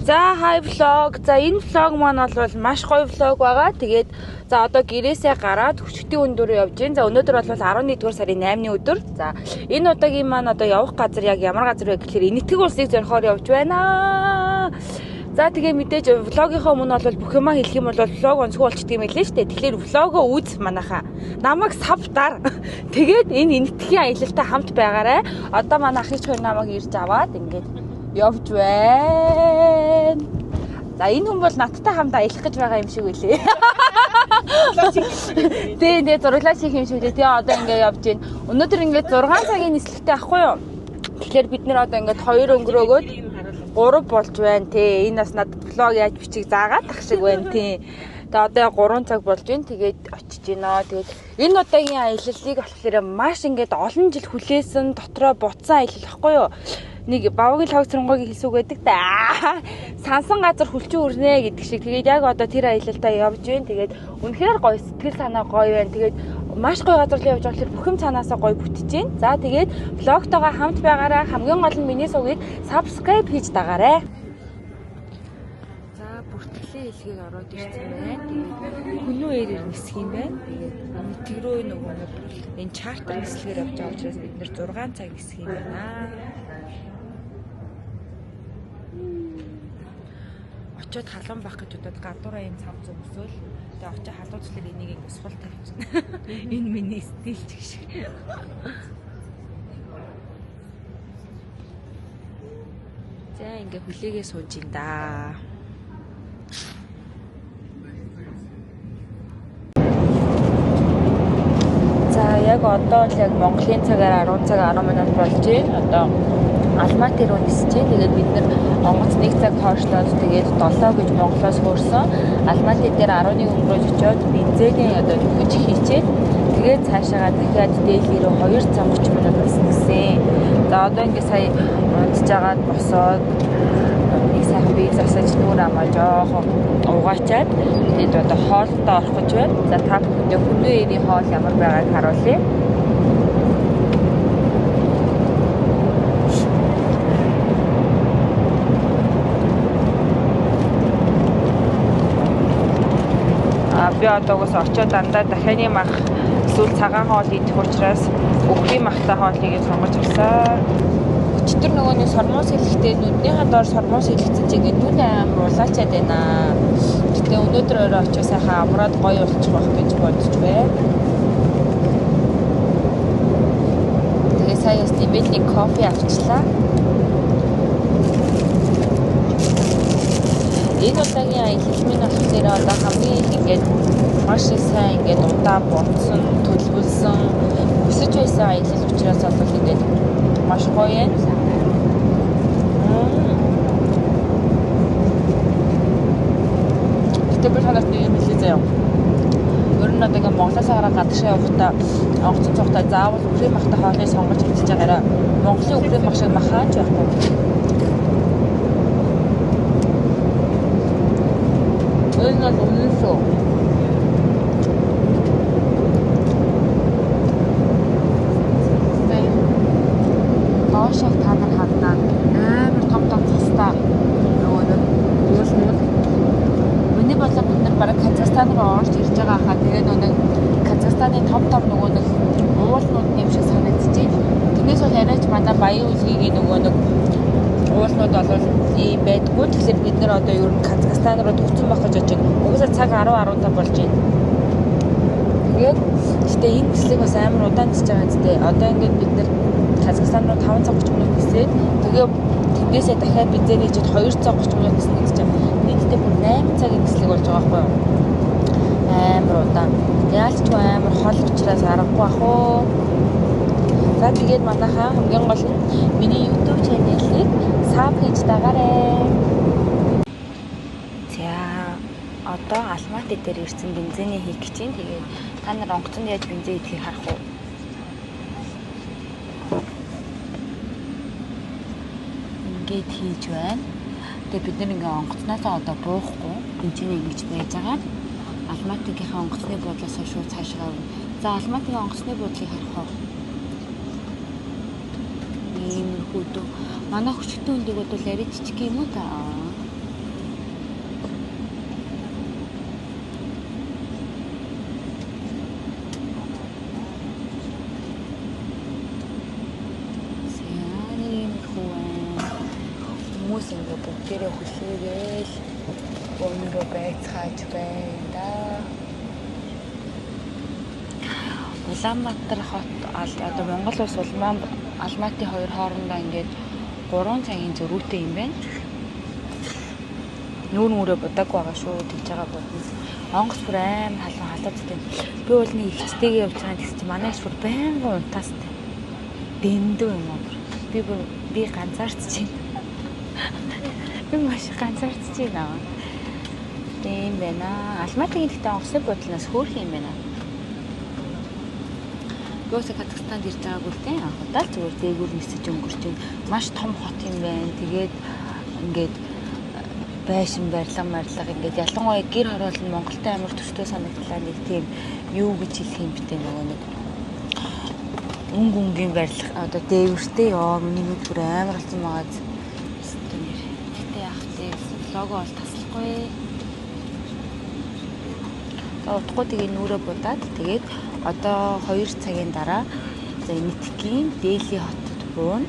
За хай влог. За энэ влог маань бол маш гоё влог байгаа. Тэгээд за одоо гэрээсээ гараад хүчтэй өндөр явж гин. За өнөөдөр бол 11-р сарын 8-ны өдөр. За энэ удаагийн маань одоо явах газар яг ямар газар вэ гэхээр Энэтхэг улсыг зорихоор явж байна. За тэгээ мэдээж влогийнхоо өмнө бол бүх юма хэлэх юм бол влог онцгой болчдөг юм хэлээ шүү дээ. Тэгэхээр влогоо үз манайхаа. Намайг савтаар. Тэгээд энэ Энэтхэгийн аялалтай хамт байгаарай. Одоо манай ах хоёр намайг ирж аваад ингээд явж байна. За энэ хүн бол надтай хамт аялах гэж байгаа юм шиг үлээ. Тэгээ зураглаж хийх юм шиг үлээ. Тэгээ одоо ингээд явж байна. Өнөөдөр ингээд 6 цагийн нислэгтэй ахгүй юу? Тэгэхээр бид нэр одоо ингээд 2 өнгөрөөгөөд 3 болж байна тий. Энэ бас надад влог яаж бичих заагаад тах шиг байна тий. Тэгээ одоо 3 цаг болж байна. Тэгээд очиж гинэ. Тэгээд энэ удаагийн аяллыг болохоор маш ингээд олон жил хүлээсэн дотроо буцсан аялал ахгүй юу? Нэг бавгийн лог цэрнгогийн хэлсүүг байдаг да. Сансан газар хүлчин үрнэ гэдэг шиг. Тэгээд яг одоо тэр аялалтаа явж байна. Тэгээд үнэхээр гоё сэтгэл санаа гоё байна. Тэгээд маш гоё газар руу явж байгаа болохоор бүх юм цаанаасаа гоё бүтэж байна. За тэгээд влогтойгоо хамт байгаарай. Хамгийн гол нь миний сувгийг subscribe хийж дагаарай. За бүртгэлээ хэлхийг ороод ирсэн байна. Тэгээд хүнүү эрээр нисэх юм байна. Тэгээд тэрөө нөгөө энэ чартер нислэгээр явж байгаа учраас бид нэр 6 цаг нисэх юм байна. Очоод халуун байх гэж удаад гадуураа энэ цав зүгсөөл. Тэгээ очоо халууцлаар энийг ингэ сул тавьчихна. Энэ миний стилч шиг. За ингэ хүлээгээ сууж ин да. За яг одоо л яг Монголын цагаар 10 цаг 10 минут болж байна. Одоо Алматы руу нисэж байна. Тэгээд бид нэр онгоц 1 цаг хойшлоод тэгээд 7 гэж Монголоос хөрсөн. Алматы дээр 11 өнгөрөөж очиод бензиний одоо төгөж хийчээд тэгээд цаашаагаа дахиад Дели рүү 2 цаг 30 минут ниссэн. За одоо ингээд сая унтж агаад босоод нэг сайхан бие засаж нүур амаа жоохон угаачаад тэгээд одоо хоолтой орох гэж байна. За та бүхэндээ хүнээ эрийн хоол ямар байгааг харуулъя. Би одоогоос очиод дандаа дахианы мах эсвэл цагаан хоол идэх учраас өвгийн махтай хоолыг сонгож авсан. Өчтөр нөгөө нэг сормоос хэлэхдээ нүднийхэн доор сормоос хэлэгцэн чинь нүд амар улаачаад байна. Гэтэ өнөөдөр орой очиж сайхан амраад гоё болчих واخ гэж бодож байна. Тэгээ сая стибелик кофе авчлаа. Энэ удаагийн аялал минь болохоор одоо хамгийн ингээд маш сайн ингээд удаа бодсон, төлөвлөсөн, өсөж байсан аялал учраас бол ингээд маш гоё юм. Гэтэ би танаас нэг юм хэлээ заяа. Ер нь одоо ингээд Монголоос гараад гадагшаа явахдаа онгоцон цогтой заавал өврийн махтай хоолыг сонгож хэлж байгаараа. Монголын өврийн мах шиг махаач байхгүй. Энэ нь үнэсөө. Тоошоо та нар хаднаа амар том цустай нөгөө юус нь миний бодлоо бид нар бараг Казахстан руу орж ирж байгаа хаа. Тэгээ нөгөө Казахстаны том нөгөө нэг уулнууд юм шиг санагдчихэв. Тэрнээс бол арайч манай баян үлгийн нөгөө нэг уулнууд бол ийм байдгүй. Тэгэхээр бид нар одоо ер нь Казахстан руу төвцөн байх гэж байна. Угсаа цаг 10-15 болж байна. Тэгээд гэтээ энэ нислэг бас амар удаан нисэж байгаа зү. Одоо ингээд бид нар Казахстан руу 5 цаг 30 минут нисээд тэгээ тэндээсээ дахиад бензиний чид 2 цаг 30 минут ниснэ гэж байна. Нийтдээ бүр 8 цагийн нислэг болж байгаа байхгүй юу? Амар удаан. Яаж ч амар хол учраас аргагүй ах уу. За тэгээд манайхаа хамгийн гол нь миний YouTube channel-ийг саб хийж дагаарай. За одоо Алматы дээр ирсэн бензиний хийх гэж байна. Тэгээд та нар онгоцонд яаж бензин хийхийг харах уу? Ингээд хийж байна. Тэгээд бид нар ингээ онгоцноосоо одоо буухгүй бензиний ингэж байж байгаа. Алматыгийнхаа онгоцны буудлаас шууд цаашгаа. За Алматыгийн онгоцны буудлыг харах уу? Иймэрхүү дөө. Манай хүчтэй хүндэг бол арай жижиг юм уу та? хүмүүс ингээ бүгдээрээ хүлээгээл өнөрөө байцгааж байна да. Улаанбаатар хот одоо Монгол улс Алматын хоёр хоорондоо ингээд 3 цагийн зөрүүтэй юм байна. Нүүр нүрээ будаг байгаа шүү тэгж байгаа бодно. Онгоц бүр аим халуун. Би бол нэг ихчтэйгээ явж байгаа гэсэн чи манай шүр байнгын унтаастай. Дэндүү юм аа. Би ганцаарч байна. Би маш ганцаарч байна. Тийм байна. Алматын гэхдээ онгоцны бодлоос хөөх юм байна. Гөөсө Казахстанд ирж байгааг үлдээ. Анхудаа л зүгээр дээгүүр нисэж өнгөрч байна. Маш том хот юм байна. Тэгээд ингээд байшин барилга ингээд ялангуяа гэр хороол нь Монголтой амар төстэй санагдлаа нэг тийм юу гэж хэлэх юм битээ нөгөө нэг өнгөнгийн барилга одоо дээвэртэй миний нүд бүр амар болсон байгаа зү. Гэтэ яах вэ? Лого бол таслахгүй. Утгагүй тэгээ нүрээ будаад тэгээд одоо 2 цагийн дараа Нэтгийн Дели хотод буун.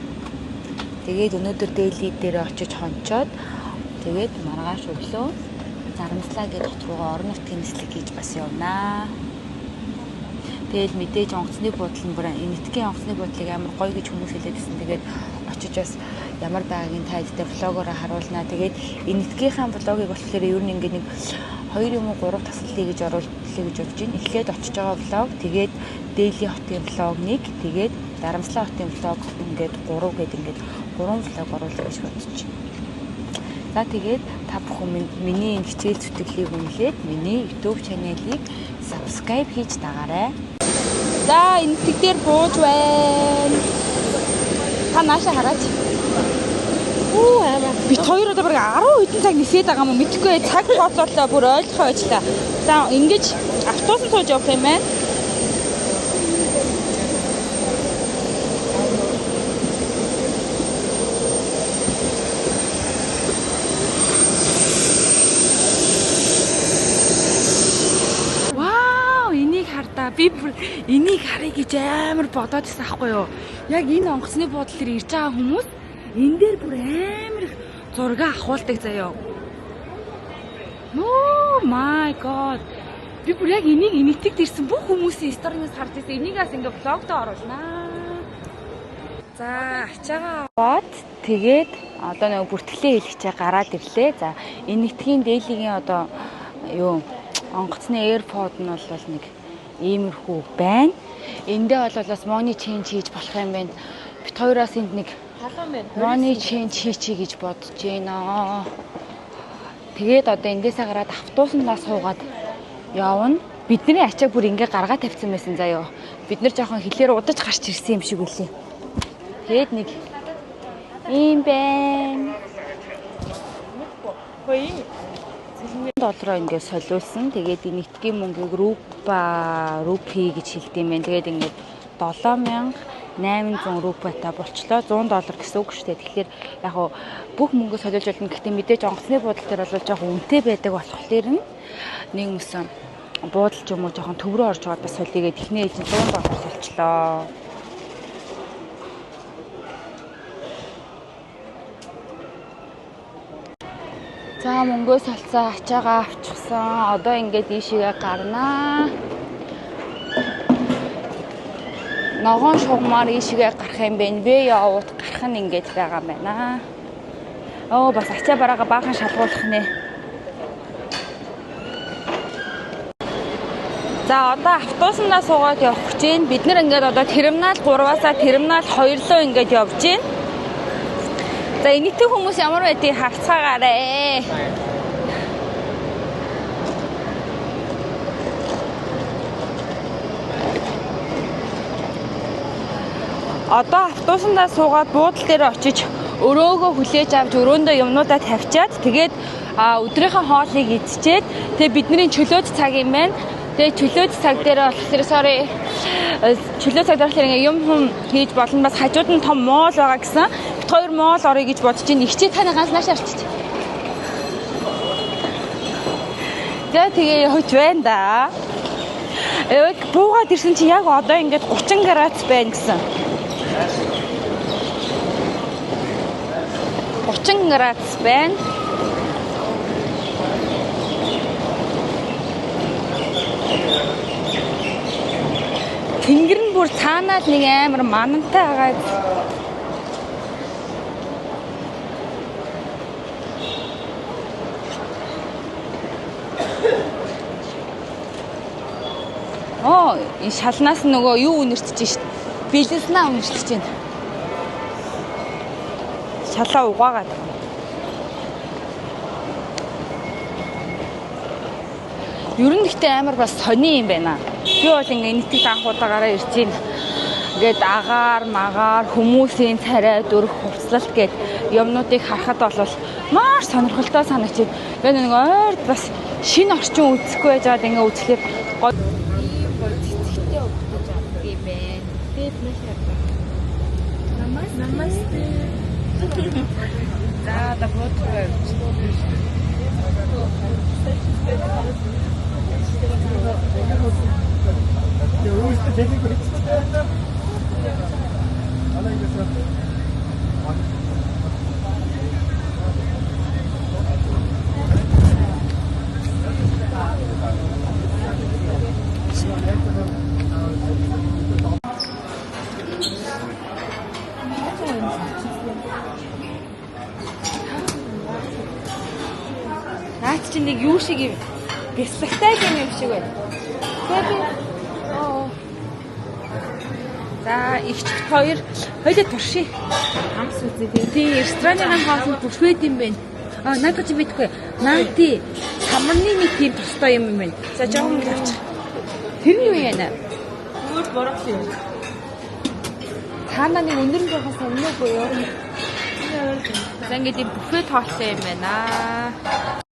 Тэгээд өнөөдөр Дели дээр очиж хончоод тэгээд маргааш өглөө Зарамслаа гэж хот руугаа орон нутгийн нислэг хийж бас явнаа. Тэгээд мэдээж онгоцны буудлын бүр Нэтгийн онгоцны буудлыг амар гоё гэж хүмүүс хэлээдсэн. Тэгээд очиж бас ямар байгаагийн тайлтай влогоор харуулнаа. Тэгээд Нэтгийнхаа влогийг болохоор ер нь ингээд нэг 2 юм уу 3 тасаллыг гэж оруулъя гэж бодож байна. Эхлээд очиж байгаа влог, тэгээд Дели хотын влог нэг, тэгээд Дарамслаа хотын влог ингээд 3 гэдэг ингээд 3 влог оруулъя гэж бодож байна. За тэгээд та бүхэн миний хичээл зүтгэлийг үнэлээд миний YouTube channel-ыг subscribe хийж дагаарай. За энэ тэгтэр бууж байна. Та нааша хараач. Бид хоёр одоо бараг 10 хэдэн цаг нисээд байгаа юм мэдгүй цаг тооцоолоо бүр ойлгохоо байжлаа. За ингэж автобусан сууж явах юм байна. Вау, энийг хардаа. Би бүр энийг харъя гэж амар бодоод байсан аахгүй юу? Яг энэ онгоцны буудлын дээр ирж байгаа хүмүүс энэ дээр бүр амар их зураг авахулдаг заяа. Oh my god. Би бүр яг энийг Нэтгт ирсэн бүх хүмүүсийн сториноос харж байсан. Энийгээс ингээ влогт оруулнаа. За, ачаагаа аваад тэгээд одоо нэг бүртгэлээ хэлчихээ гараад ирлээ. За, энэ Нэтгийн Делигийн одоо юу онгоцны AirPod нь бол нэг иймэрхүү байна. Эндээ бол бас money change хийж болох юм байна. Бид хоёроос энд нэг money change хийчихье гэж бодож байна. Тэгээд одоо эндээсээ гараад автобуснаа суугаад явна. Бидний ачааг бүр ингээ гаргаа тавьсан байсан заяа. Бид нар жоохон хилээр удаж гарч ирсэн юм шиг үлээ. Тэгээд нэг ийм байна. $1 ингээ солиулсан. Тэгээд энэ Нэтгийн мөнгийг рупи гэж хэлдэг юм байна. Тэгээд ингээд 7800 рупитай болчлоо. $100 гэсэн үг шүү дээ. Тэгэхээр яг хуу бүх мөнгөө солиулж болно. Гэхдээ мэдээж онгоцны буудлын дээр бол жоохон үнэтэй байдаг болохоор нэг юмсан буудалч юм уу жоохон төв рүү орж байгаа бас солигээд эхний ээлжин $100 болчлоо. За мөнгөө салцаа ачаагаа авчихсан. Одоо ингээд ийшээгээ гарнаа. Ногоон шугамар ийшээгээ гарах юм бэ. Бэ явууд гарах нь ингээд байгаа юм байна. Оо бас ачаа бараага баахан шалгуулах нэ. За одоо автобуснаа суугаад явах гэж байна. Бид нар ингээд одоо терминал 3-аас терминал 2 руу ингээд явж байна. За энэтэй хүмүүс ямар байдгийг харцгаагаарэ. Одоо автобуснаа суугаад буудлын дээр очиж өрөөгөө хүлээж авч өрөөндөө юмнуудаа тавьчаад тэгээд өдрийнхөө хоолыг идчихэд тэгээд бидний чөлөөт цаг юм байна. Тэгээд чөлөөт цаг дээр болохоор чөлөөт цаг дээр ингээ юм хийж болно. Бас хажууд нь том моол байгаа гэсэн. Бид хоёр моол орё гэж бодож байна. Ихчээ таны ганц наашаа орчих. Тэгээ явж байна да. Буугаад ирсэн чи яг одоо ингээд 30 градус байна гэсэн. 30 градус байна. Тэнгэр нь бүр цаанаад нэг амар манантай агаад. Энэ шалнаас нөгөө юу үнэрчэж шít. Бэлэнснаа үнэрчэж байна. Шалаа угаагаад. Ер нь ихтэй амар бас сони юм байна. Би бол ингээ нийтд анхудаагаараа ирж байна. Ингээд агаар, магаар, хүмүүсийн царай, дүрх, хувцлалт гээд юмнуудыг харахад бол маш сонирхолтой санагдчих. Би нэг ойрд бас шинэ орчин үзэхгүй байж байгаад ингээ үзэхлээр гоё ийм гоё цэцэгтэй өгдөж авдаг юм байна. Тэгээд маш ярдаа. Намасте. Да вот. Наач чи нэг юу шиг юм бясалтай юм шиг байна. За ихчт хоёр хоёул турши. Хамс үзээ. Тийм ресторанын хоолнд бүфэт юм байна. Надад ч мэдгүй. Наанти самарны нэг тийм тустай юм байна. За жоохон авчих. Тэр нь юу яана? Өөр борох юм. Таана нэг өндөр нь жоохон сонирхоогүй юу? За ингээд бүфэт хоолтой юм байна.